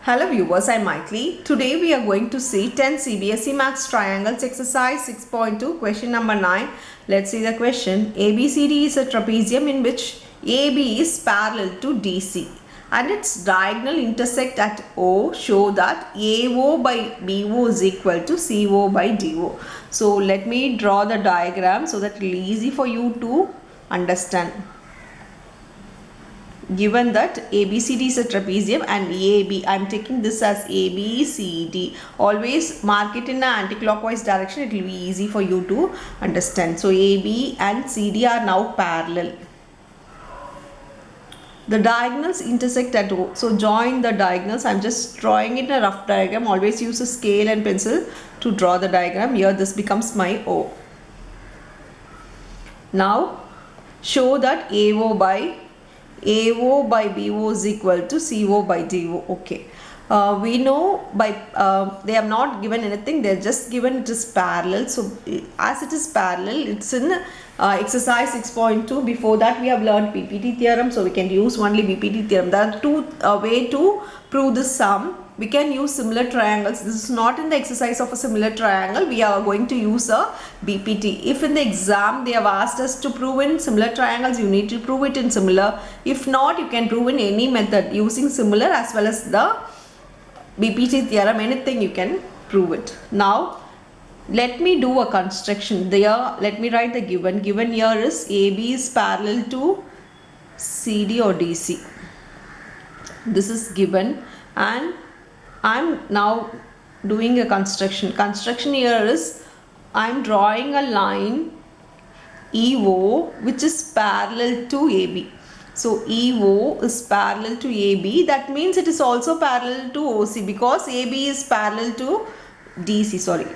Hello viewers, I'm Maitli. Today we are going to see 10 CBSE Maths Triangles exercise 6.2 question number 9. Let's see the question. ABCD is a trapezium in which AB is parallel to DC and its diagonal intersect at O. Show that AO by BO is equal to CO by DO. So let me draw the diagram so that it will be easy for you to understand. Given that ABCD is a trapezium and AB, I am taking this as ABCD. Always mark it in an anti-clockwise direction. It will be easy for you to understand. So AB and CD are now parallel. The diagonals intersect at O. So join the diagonals. I am just drawing it in a rough diagram. Always use a scale and pencil to draw the diagram. Here this becomes my O. Now show that AO by BO is equal to CO by DO. Okay. We know by they have not given anything, they are just given it is parallel. So as it is parallel, it's in exercise 6.2. Before that we have learned BPT theorem, so we can use only BPT theorem. There are two way to prove this sum. We can use similar triangles. This is not in the exercise of a similar triangle. We are going to use a BPT. If in the exam they have asked us to prove in similar triangles, you need to prove it in similar. If not, you can prove in any method using similar as well as the BPT theorem. Anything you can prove it. Now let me do a construction. There, let me write the given. Given here is AB is parallel to CD or DC. This is given, and I'm now doing a construction. Construction here is I'm drawing a line EO which is parallel to AB. So EO is parallel to AB. That means it is also parallel to OC because AB is parallel to DC. Sorry.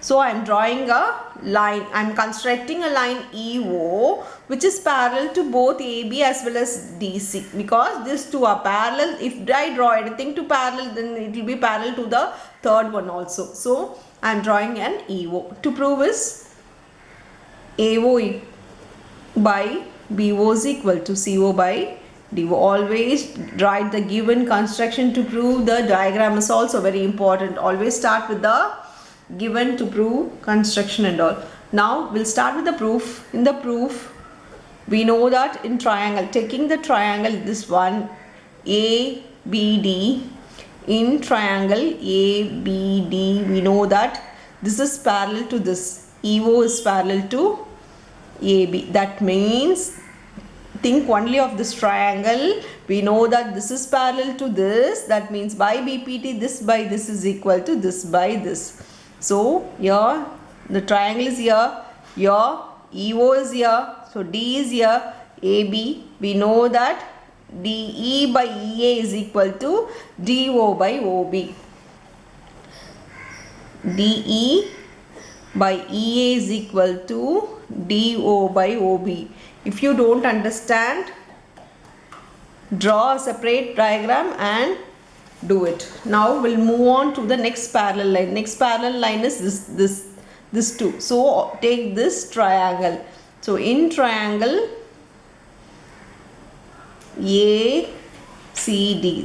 So I am drawing a line. I am constructing a line EO which is parallel to both AB as well as DC because these two are parallel. If I draw anything to parallel, then it will be parallel to the third one also. So I am drawing an EO. To prove is AO by BO is equal to CO by DO. Always write the given construction to prove. The diagram is also very important. Always start with the given to prove construction and all. Now we'll start with the proof. In the proof, we know that in triangle, taking the triangle, this one ABD, in triangle ABD, we know that this is parallel to this. EO is parallel to AB. That means think only of this triangle. We know that this is parallel to this. That means by BPT, this by this is equal to this by this. So here the triangle is here, EO is here, so D is here, AB. We know that DE by EA is equal to DO by OB. DE by EA is equal to DO by OB. If you don't understand, draw a separate diagram and do it. Now we'll move on to the next parallel line. Next parallel line is this two. So take this triangle. So in triangle ACD,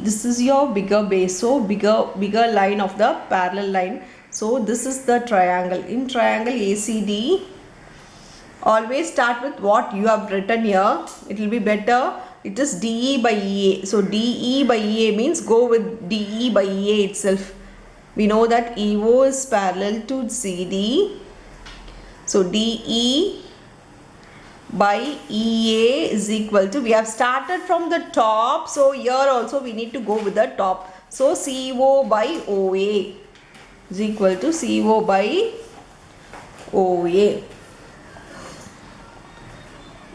this is your bigger base. So bigger line of the parallel line. So this is the triangle. In triangle ACD, always start with what you have written here. It will be better. It is DE by EA. So DE by EA means go with DE by EA itself. We know that EO is parallel to CD. So DE by EA is equal to, we have started from the top. So here also we need to go with the top. So CO by OA is equal to CO by OA.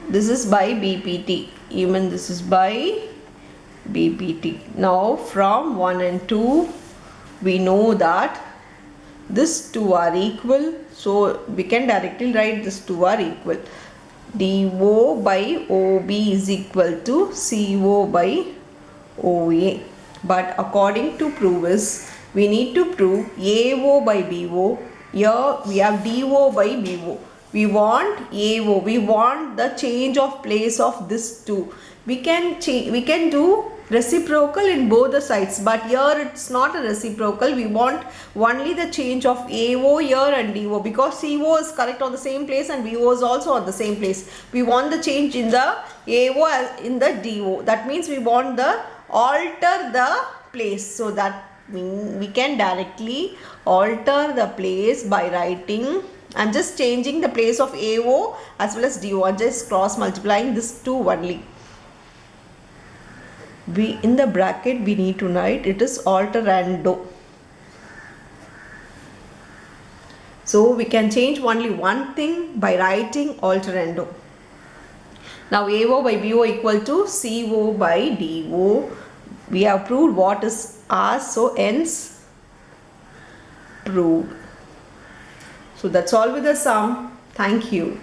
This is by BPT. Even this is by BPT. Now from 1 and 2, we know that these two are equal. So we can directly write these two are equal. DO by OB is equal to CO by OA. But according to proof is, we need to prove AO by BO. Here we have DO by BO. We want AO. We want the change of place of this two. We can do reciprocal in both the sides, but here it's not a reciprocal. We want only the change of AO here and DO, because CO is correct on the same place and BO is also on the same place. We want the change in the AO in the DO. That means we want the alter the place, so that we can directly alter the place by writing. I'm just changing the place of AO as well as DO. I'm just cross multiplying this two only. We in the bracket we need to write it is alterando. So we can change only one thing by writing alterando. Now AO by BO equal to CO by DO. We have proved what is ours, so hence proved. So that's all with the sum. Thank you.